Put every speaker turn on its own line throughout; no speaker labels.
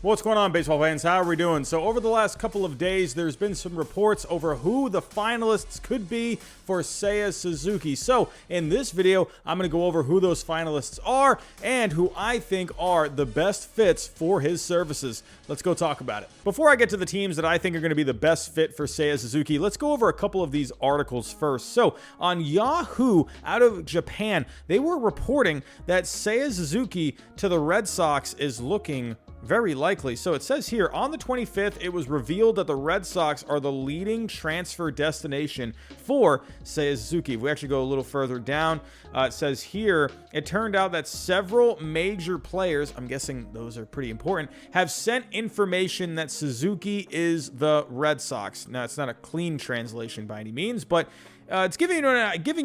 What's going on, baseball fans? How are we doing? So over the last couple of days, there's been some reports over who the finalists could be for Seiya Suzuki. So in this video, I'm going to go over who those finalists are and who I think are the best fits for his services. Let's go talk about it. Before I get to the teams that I think are going to be the best fit for Seiya Suzuki, let's go over a couple of these articles first. So on Yahoo out of Japan, they were reporting that Seiya Suzuki to the Red Sox is looking very likely. So it says here, on the 25th, it was revealed that the Red Sox are the leading transfer destination for Seiya Suzuki. If we actually go a little further down, it says here, it turned out that several major players, I'm guessing those are pretty important, have sent information that Suzuki is the Red Sox. Now, it's not a clean translation by any means, but it's giving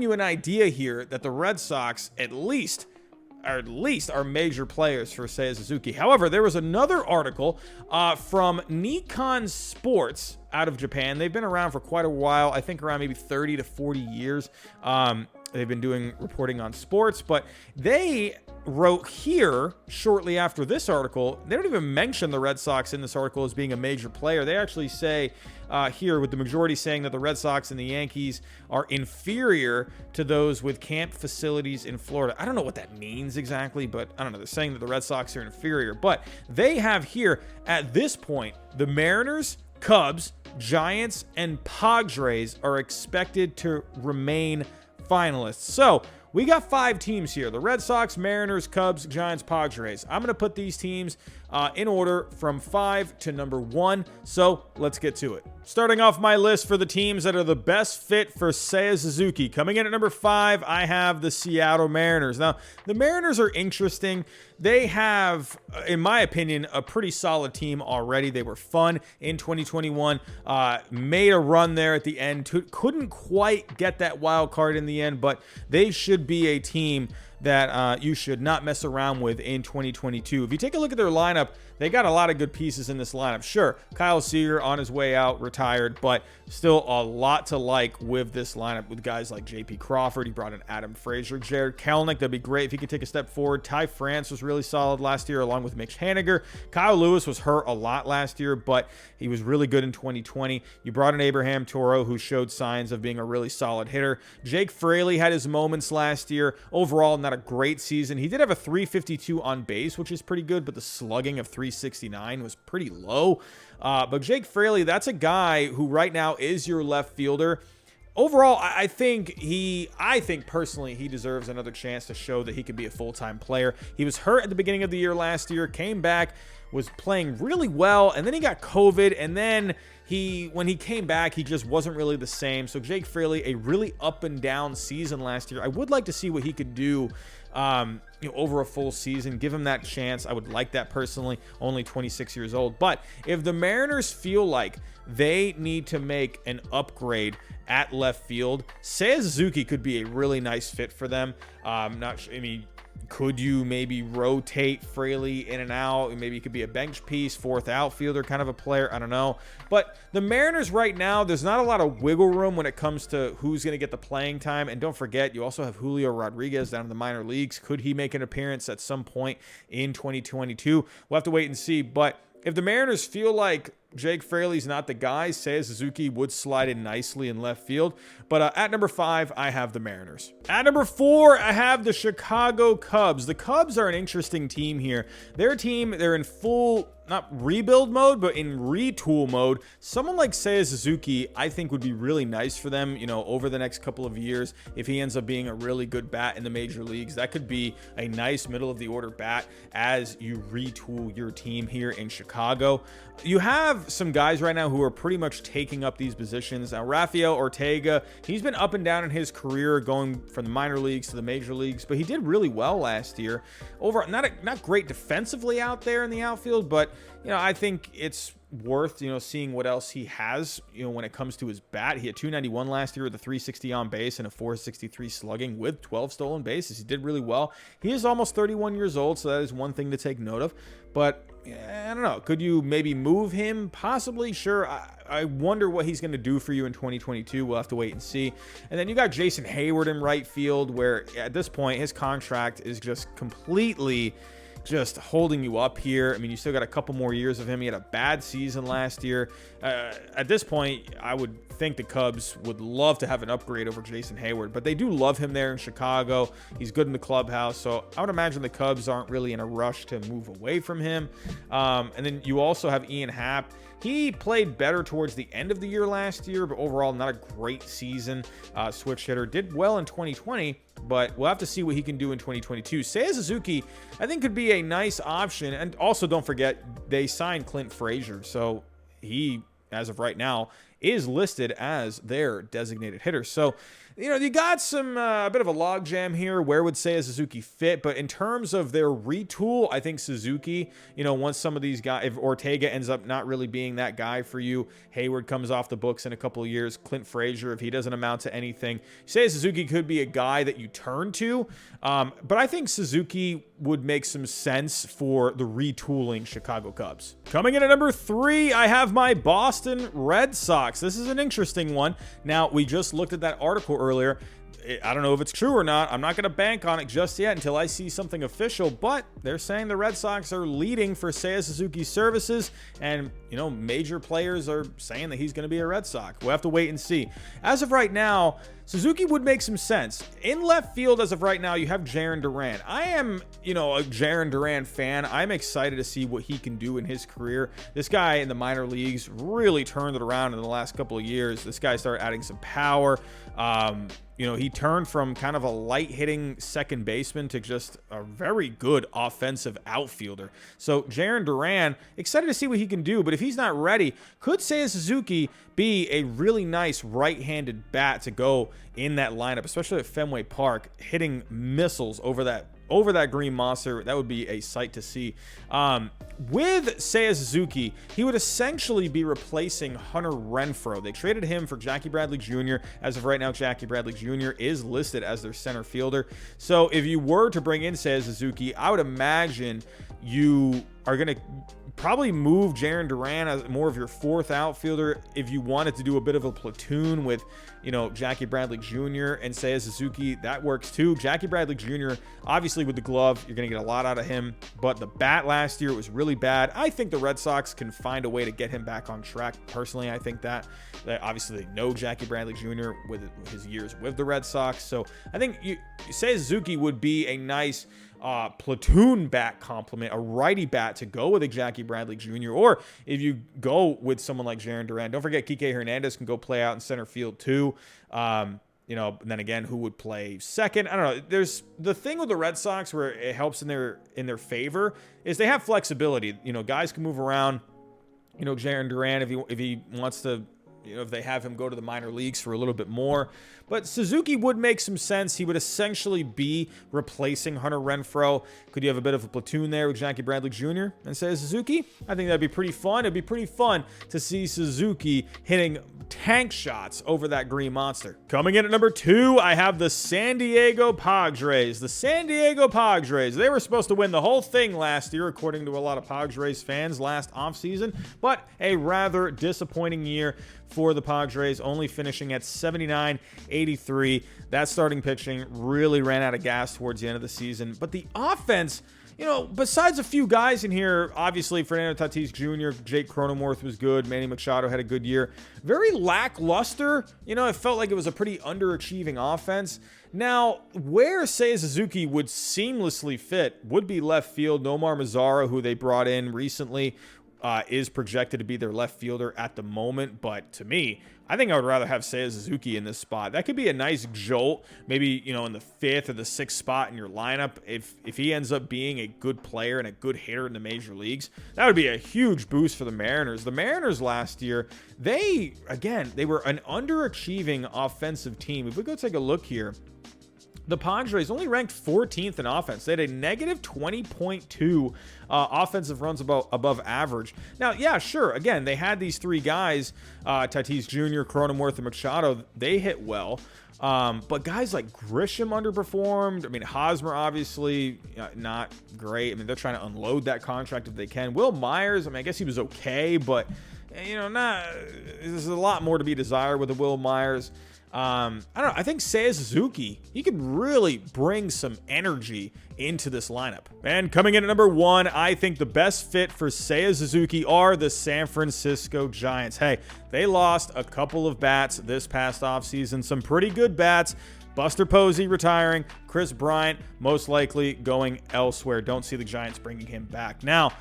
you an idea here that the Red Sox at least are major players for Seiya Suzuki. However, there was another article from Nikkan Sports out of Japan. They've been around for quite a while. I think around maybe 30 to 40 years. They've been doing reporting on sports, but they wrote here shortly after this article, they don't even mention the Red Sox in this article as being a major player. They actually say here, with the majority saying that the Red Sox and the Yankees are inferior to those with camp facilities in Florida. I don't know what that means exactly, but I don't know. They're saying that the Red Sox are inferior, but they have here at this point, the Mariners, Cubs, Giants, and Padres are expected to remain finalists. So we got 5 teams here: the Red Sox, Mariners, Cubs, Giants, Padres. I'm going to put these teams in order from 5 to number 1. So let's get to it. Starting off my list for the teams that are the best fit for Seiya Suzuki. Coming in at number 5, I have the Seattle Mariners. Now, the Mariners are interesting. They have, in my opinion, a pretty solid team already. They were fun in 2021, made a run there at the end. Couldn't quite get that wild card in the end, but they should be a team that you should not mess around with in 2022. If you take a look at their lineup, they got a lot of good pieces in this lineup. Sure, Kyle Seager on his way out, retired, but still a lot to like with this lineup with guys like J.P. Crawford. He brought in Adam Frazier, Jared Kelenic. That'd be great if he could take a step forward. Ty France was really solid last year, along with Mitch Haniger. Kyle Lewis was hurt a lot last year, but he was really good in 2020. You brought in Abraham Toro, who showed signs of being a really solid hitter. Jake Fraley had his moments last year. Overall, not a great season. He did have a 352 on base, which is pretty good, but the slugging of 369 was pretty low. But Jake Fraley, that's a guy who right now is your left fielder. Overall, I think personally he deserves another chance to show that he could be a full-time player. He was hurt at the beginning of the year last year, came back, was playing really well, and then he got COVID, and then when he came back, he just wasn't really the same. So Jake Fraley, a really up and down season last year. I would like to see what he could do over a full season. Give him that chance. I would like that personally. Only 26 years old. But if the Mariners feel like they need to make an upgrade at left field, Seiya Suzuki could be a really nice fit for them. Could you maybe rotate Fraley in and out? Maybe he could be a bench piece, fourth outfielder kind of a player. I don't know. But the Mariners right now, there's not a lot of wiggle room when it comes to who's going to get the playing time. And don't forget, you also have Julio Rodriguez down in the minor leagues. Could he make an appearance at some point in 2022? We'll have to wait and see. But if the Mariners feel like Jake Fraley's not the guy, Seiya Suzuki would slide in nicely in left field. But at number 5, I have the Mariners. At number 4, I have the Chicago Cubs. The Cubs are an interesting team here. Their team, they're in full, not rebuild mode, but in retool mode. Someone like Seiya Suzuki, I think would be really nice for them, over the next couple of years. If he ends up being a really good bat in the major leagues, that could be a nice middle of the order bat as you retool your team here in Chicago. You have some guys right now who are pretty much taking up these positions. Now, Rafael Ortega, he's been up and down in his career, going from the minor leagues to the major leagues, but he did really well last year. Not great defensively out there in the outfield, but I think it's worth seeing what else he has when it comes to his bat. He had 291 last year with a 360 on base and a 463 slugging with 12 stolen bases. He did really well. He is almost 31 years old, so that is one thing to take note of. But I don't know. Could you maybe move him? Possibly. Sure. I wonder what he's going to do for you in 2022. We'll have to wait and see. And then you got Jason Hayward in right field, where at this point his contract is just completely just holding you up here. I mean, you still got a couple more years of him. He had a bad season last year. At this point, I would think the Cubs would love to have an upgrade over Jason Hayward, but they do love him there in Chicago. He's good in the clubhouse, so I would imagine the Cubs aren't really in a rush to move away from him. And then you also have Ian Happ. He played better towards the end of the year last year, but overall not a great season. Switch hitter, did well in 2020, but we'll have to see what he can do in 2022. Seiya Suzuki, I think, could be a nice option. And also, don't forget, they signed Clint Frazier, so he, as of right now, is listed as their designated hitter. So, you know, you got some a bit of a logjam here. Where would Seiya Suzuki fit? But in terms of their retool, I think Suzuki, you know, once some of these guys, if Ortega ends up not really being that guy for you, Hayward comes off the books in a couple of years, Clint Frazier, if he doesn't amount to anything, Seiya Suzuki could be a guy that you turn to. But I think Suzuki would make some sense for the retooling Chicago Cubs. Coming in at number 3, I have my Boston Red Sox. This is an interesting one. Now, we just looked at that article earlier. I don't know if it's true or not. I'm not going to bank on it just yet until I see something official, but they're saying the Red Sox are leading for Seiya Suzuki's services, and, you know, major players are saying that he's going to be a Red Sox. We'll have to wait and see. As of right now, Suzuki would make some sense. In left field, as of right now, you have Jarren Duran. I am, you know, a Jarren Duran fan. I'm excited to see what he can do in his career. This guy in the minor leagues really turned it around in the last couple of years. This guy started adding some power. You know, he turned from kind of a light-hitting second baseman to just a very good offensive outfielder. So Jarren Duran, excited to see what he can do, but if he's not ready, could Seiya Suzuki be a really nice right-handed bat to go in that lineup, especially at Fenway Park, hitting missiles over that green monster? That would be a sight to see. With Seiya Suzuki, he would essentially be replacing Hunter Renfroe. They traded him for Jackie Bradley Jr. As of right now, Jackie Bradley Jr. is listed as their center fielder. So if you were to bring in Seiya Suzuki, I would imagine you are going to probably move Jarren Duran as more of your fourth outfielder if you wanted to do a bit of a platoon with, you know, Jackie Bradley Jr. and Seiya Suzuki. That works too. Jackie Bradley Jr., obviously with the glove, you're going to get a lot out of him, but the bat last year was really bad. I think the Red Sox can find a way to get him back on track. Personally, I think that obviously they know Jackie Bradley Jr. with his years with the Red Sox. So I think Seiya Suzuki would be a nice platoon bat complement, a righty bat to go with a Jackie Bradley Jr. Or if you go with someone like Jarren Duran, don't forget Kike Hernandez can go play out in center field too. You know, and then again, who would play second? I don't know. There's the thing with the Red Sox where it helps in their favor is they have flexibility. You know, guys can move around. You know, Jarren Duran, if he wants to, you know, if they have him go to the minor leagues for a little bit more. But Suzuki would make some sense. He would essentially be replacing Hunter Renfroe. Could you have a bit of a platoon there with Jackie Bradley Jr. and Seiya Suzuki? I think that'd be pretty fun. It'd be pretty fun to see Suzuki hitting tank shots over that green monster. Coming in at number 2, I have the San Diego Padres. The San Diego Padres, they were supposed to win the whole thing last year, according to a lot of Padres fans last offseason, but a rather disappointing year for the Padres, only finishing at 79-83. That starting pitching really ran out of gas towards the end of the season. But the offense, you know, besides a few guys in here, obviously Fernando Tatis Jr., Jake Cronenworth was good, Manny Machado had a good year. Very lackluster. You know, it felt like it was a pretty underachieving offense. Now, where Seiya Suzuki would seamlessly fit would be left field. Nomar Mazara, who they brought in recently, is projected to be their left fielder at the moment. But to me, I think I would rather have Seiya Suzuki in this spot. That could be a nice jolt, maybe, you know, in the 5th or the 6th spot in your lineup. If he ends up being a good player and a good hitter in the major leagues, that would be a huge boost for the Mariners. The Mariners last year, they were an underachieving offensive team. If we go take a look here, the Padres only ranked 14th in offense. They had a negative 20.2 offensive runs above average. Now, yeah, sure. Again, they had these 3 guys, Tatis Jr., Cronenworth, and Machado. They hit well. But guys like Grisham underperformed. I mean, Hosmer, obviously, not great. I mean, they're trying to unload that contract if they can. Will Myers, I mean, I guess he was okay, but, you know, there's a lot more to be desired with the Will Myers. I don't know. I think Seiya Suzuki, he could really bring some energy into this lineup. And coming in at number 1, I think the best fit for Seiya Suzuki are the San Francisco Giants. Hey, they lost a couple of bats this past offseason, some pretty good bats. Buster Posey retiring, Chris Bryant most likely going elsewhere. Don't see the Giants bringing him back. Now,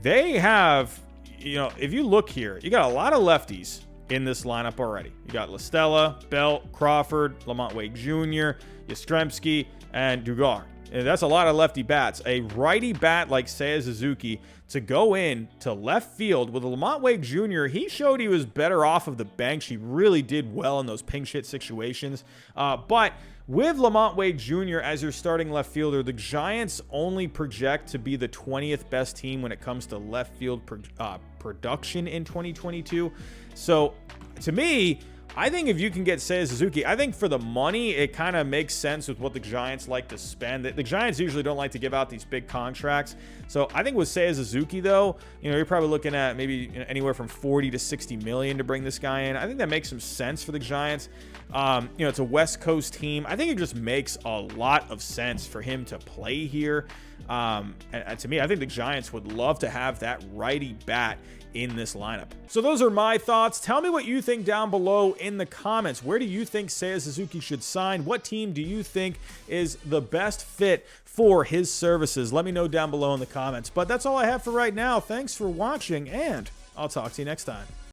they have, if you look here, you got a lot of lefties in this lineup already. You got LaStella, Belt, Crawford, Lamont Wake Jr., Yastrzemski, and Dugar. And that's a lot of lefty bats. A righty bat like Seiya Suzuki to go in to left field with Lamont Wake Jr., he showed he was better off of the bench. He really did well in those pinch hit situations. But with Lamont Wake Jr. as your starting left fielder, the Giants only project to be the 20th best team when it comes to left field production in 2022. So to me, I think if you can get Seiya Suzuki, I think for the money, it kind of makes sense with what the Giants like to spend. The Giants usually don't like to give out these big contracts. So I think with Seiya Suzuki, though, you're probably looking at maybe anywhere from 40 to 60 million to bring this guy in. I think that makes some sense for the Giants. It's a West Coast team. I think it just makes a lot of sense for him to play here. And to me, I think the Giants would love to have that righty bat in this lineup. So those are my thoughts. Tell me what you think down below in the comments. Where do you think Seiya Suzuki should sign? What team do you think is the best fit for his services? Let me know down below in the comments. But that's all I have for right now. Thanks for watching, and I'll talk to you next time.